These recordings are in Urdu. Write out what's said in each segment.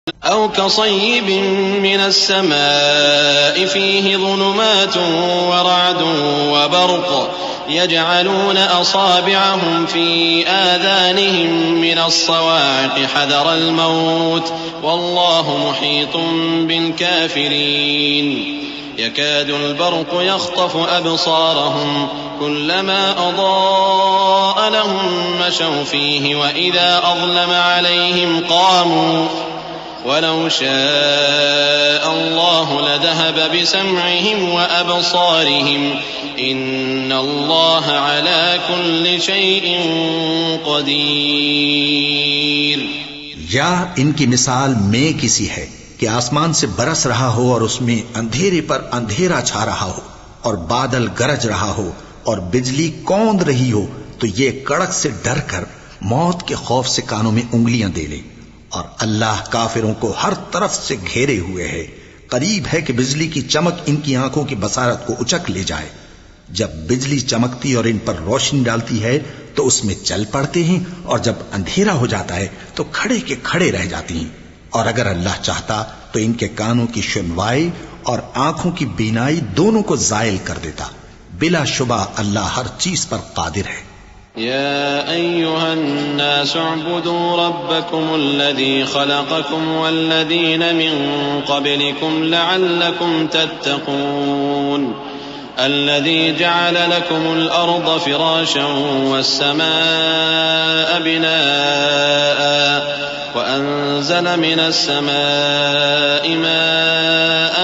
أو كصيب من السماء فيه ظلمات ورعد وبرق يجعلون أصابعهم في آذانهم من الصواعق حذر الموت والله محيط بالكافرين يكاد البرق يخطف أبصارهم كلما أضاء لهم مشوا فيه وإذا أظلم عليهم قاموا ولو شاء الله لذهب بسمعهم وأبصارهم إن الله على كل شيء قدير. یا ان کی مثال میں کسی ہے کہ آسمان سے برس رہا ہو اور اس میں اندھیرے پر اندھیرا چھا رہا ہو اور بادل گرج رہا ہو اور بجلی کوند رہی ہو تو یہ کڑک سے ڈر کر موت کے خوف سے کانوں میں انگلیاں دے لے. اور اللہ کافروں کو ہر طرف سے گھیرے ہوئے ہے. قریب ہے کہ بجلی کی چمک ان کی آنکھوں کی بصارت کو اچک لے جائے. جب بجلی چمکتی اور ان پر روشنی ڈالتی ہے تو اس میں چل پڑتے ہیں اور جب اندھیرا ہو جاتا ہے تو کھڑے کے کھڑے رہ جاتی ہیں. اور اگر اللہ چاہتا تو ان کے کانوں کی شنوائی اور آنکھوں کی بینائی دونوں کو زائل کر دیتا. بلا شبہ اللہ ہر چیز پر قادر ہے. يا أيها الناس اعبدوا ربكم الذي خلقكم والذين من قبلكم لعلكم تتقون الذي جعل لكم الأرض فراشا والسماء بناء وأنزل من السماء ماء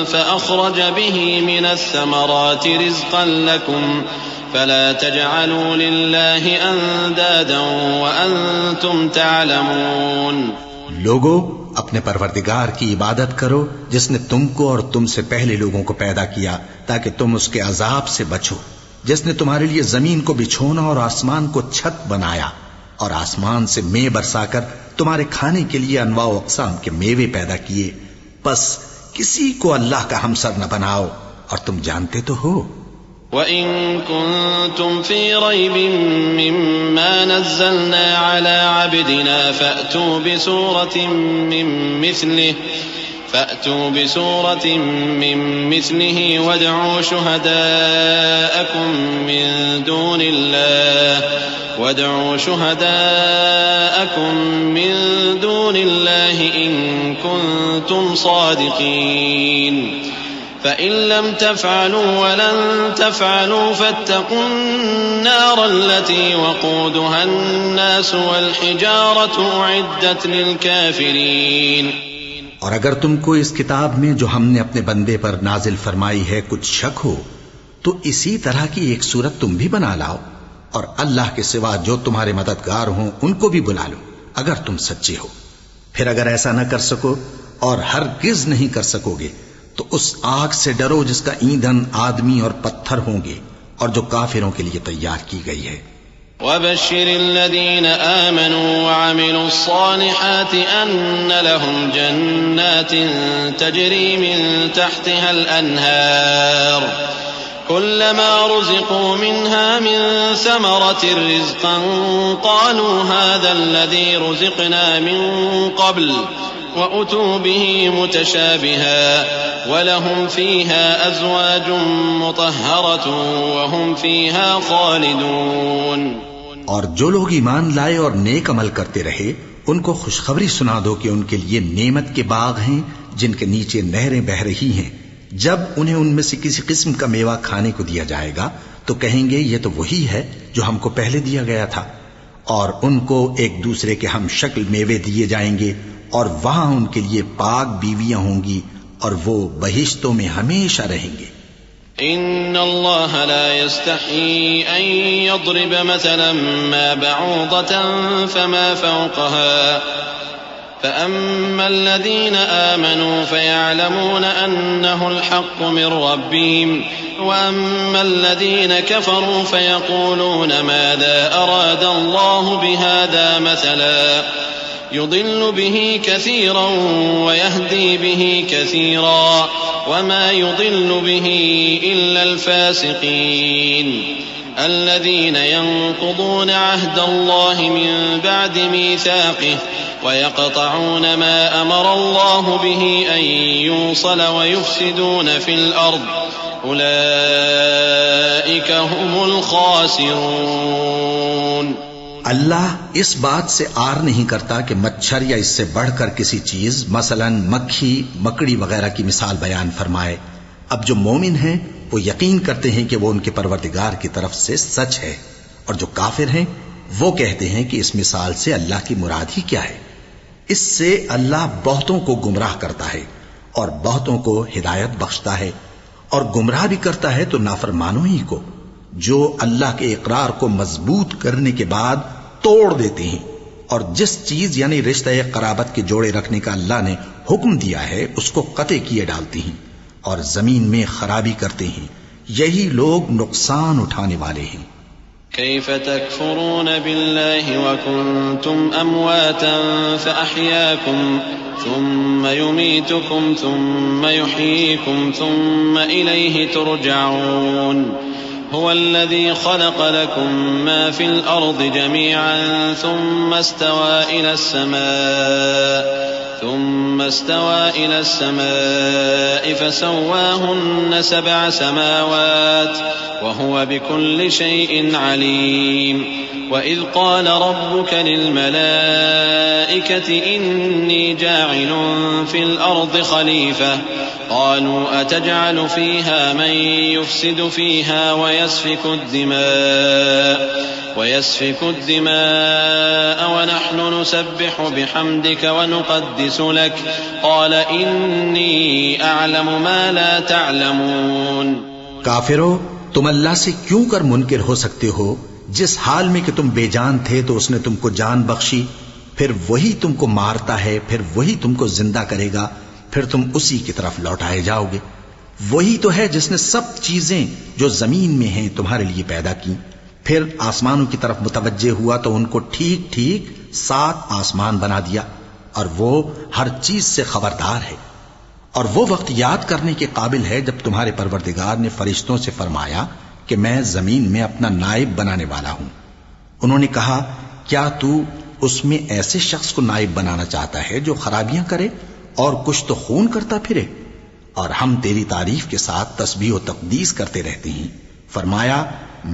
فأخرج به من الثمرات رزقا لكم فلا تجعلوا لله اندادا وانتم تعلمون. لوگو اپنے پروردگار کی عبادت کرو جس نے تم کو اور تم سے پہلے لوگوں کو پیدا کیا تاکہ تم اس کے عذاب سے بچو. جس نے تمہارے لیے زمین کو بچھونا اور آسمان کو چھت بنایا اور آسمان سے مے برسا کر تمہارے کھانے کے لیے انواع و اقسام کے میوے پیدا کیے. پس کسی کو اللہ کا ہمسر نہ بناؤ اور تم جانتے تو ہو. وَإِن كُنتُمْ فِي رَيْبٍ مِّمَّا نَزَّلْنَا عَلَىٰ عَبْدِنَا فَأْتُوا بِسُورَةٍ مِّن مِّثْلِهِ وَادْعُوا شُهَدَاءَكُم مِّن دُونِ اللَّهِ إِن كُنتُمْ صَادِقِينَ. فَإِن لَّمْ تَفْعَلُوا وَلَن تَفْعَلُوا فَاتَّقُوا النَّارَ الَّتِي وَقُودُهَا النَّاسُ وَالْحِجَارَةُ أُعِدَّتْ لِلْكَافِرِينَ. اور اگر تم کو اس کتاب میں جو ہم نے اپنے بندے پر نازل فرمائی ہے کچھ شک ہو تو اسی طرح کی ایک صورت تم بھی بنا لاؤ اور اللہ کے سوا جو تمہارے مددگار ہوں ان کو بھی بلا لو اگر تم سچے ہو. پھر اگر ایسا نہ کر سکو اور ہرگز نہیں کر سکو گے تو اس آگ سے ڈرو جس کا ایندھن آدمی اور پتھر ہوں گے اور جو کافروں کے لیے تیار کی گئی ہے. وَبَشِّرِ الَّذِينَ آمَنُوا وَعَمِلُوا الصَّالِحَاتِ أَنَّ لَهُمْ جَنَّاتٍ تَجْرِي مِن تَحْتِهَا الْأَنْهَارُ كُلَّمَا رُزِقُوا مِنْهَا مِن ثَمَرَةٍ رِّزْقًا قَالُوا هَٰذَا الَّذِي رُزِقْنَا مِن قَبْلُ وَأُتُوا بِهِ مُتَشَابِهًا وَلَهُمْ فِيهَا أَزْوَاجٌ مُطَهَّرَةٌ وَهُمْ فِيهَا خَالِدُونَ. اور جو لوگ ایمان لائے اور نیک عمل کرتے رہے ان کو خوشخبری سنا دو کہ ان کے لیے نعمت کے باغ ہیں جن کے نیچے نہریں بہہ رہی ہیں. جب انہیں ان میں سے کسی قسم کا میوہ کھانے کو دیا جائے گا تو کہیں گے یہ تو وہی ہے جو ہم کو پہلے دیا گیا تھا. اور ان کو ایک دوسرے کے ہم شکل میوے دیے جائیں گے اور وہاں ان کے لیے پاک بیویاں ہوں گی اور وہ بہشتوں میں ہمیشہ رہیں گے. ان اللہ لا يستحيي ان يضرب مثلا ما بعوضة فما فوقها فأما الذين آمنوا فيعلمون أنه الحق من ربهم وأما الذين كفروا فيقولون ماذا أراد الله بهذا مثلا يضل به كثيرا ويهدي به كثيرا وما يضل به إلا الفاسقين الذين ينقضون عهد الله من بعد ميثاقه ويقطعون ما أمر الله به أن يوصل ويفسدون في الأرض أولئك هم الخاسرون۔ اللہ اس بات سے آر نہیں کرتا کہ مچھر یا اس سے بڑھ کر کسی چیز مثلا مکھی مکڑی وغیرہ کی مثال بیان فرمائے۔ اب جو مومن ہیں وہ یقین کرتے ہیں کہ وہ ان کے پروردگار کی طرف سے سچ ہے، اور جو کافر ہیں وہ کہتے ہیں کہ اس مثال سے اللہ کی مراد ہی کیا ہے۔ اس سے اللہ بہتوں کو گمراہ کرتا ہے اور بہتوں کو ہدایت بخشتا ہے، اور گمراہ بھی کرتا ہے تو نافرمانوں ہی کو، جو اللہ کے اقرار کو مضبوط کرنے کے بعد توڑ دیتے ہیں، اور جس چیز یعنی رشتہ قرابت کے جوڑے رکھنے کا اللہ نے حکم دیا ہے اس کو قطع کیے ڈالتے ہیں اور زمین میں خرابی کرتے ہیں۔ یہی لوگ نقصان اٹھانے والے ہیں۔ كيف تكفرون بالله وكنتم أمواتا فأحياكم ثم يميتكم ثم يحييكم ثم إليه ترجعون هو الذي خلق لكم ما في الأرض جميعا ثم استوى إلى السماء فسواهن 7 سماوات وهو بكل شيء عليم۔ وإذ قال ربك للملائكة إني جاعل في الأرض خليفة قالوا أتجعل فيها من يفسد فيها ويسفك الدماء ونحن نسبح بحمدك ونقدس لك قال إني أعلم ما لا تعلمون۔ کافرو، تم اللہ سے کیوں کر منکر ہو سکتے ہو؟ جس حال میں کہ تم بے جان تھے تو اس نے تم کو جان بخشی، پھر وہی تم کو مارتا ہے، پھر وہی تم کو زندہ کرے گا، پھر تم اسی کی طرف لوٹائے جاؤ گے۔ وہی تو ہے جس نے سب چیزیں جو زمین میں ہیں تمہارے لیے پیدا کی، پھر آسمانوں کی طرف متوجہ ہوا تو ان کو ٹھیک ٹھیک 7 آسمان بنا دیا، اور وہ ہر چیز سے خبردار ہے۔ اور وہ وقت یاد کرنے کے قابل ہے جب تمہارے پروردگار نے فرشتوں سے فرمایا کہ میں زمین میں اپنا نائب بنانے والا ہوں۔ انہوں نے کہا کیا تو اس میں ایسے شخص کو نائب بنانا چاہتا ہے جو خرابیاں کرے اور کچھ تو خون کرتا پھرے؟ اور ہم تیری تعریف کے ساتھ تسبیح و تقدیس کرتے رہتے ہیں۔ فرمایا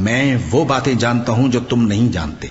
میں وہ باتیں جانتا ہوں جو تم نہیں جانتے۔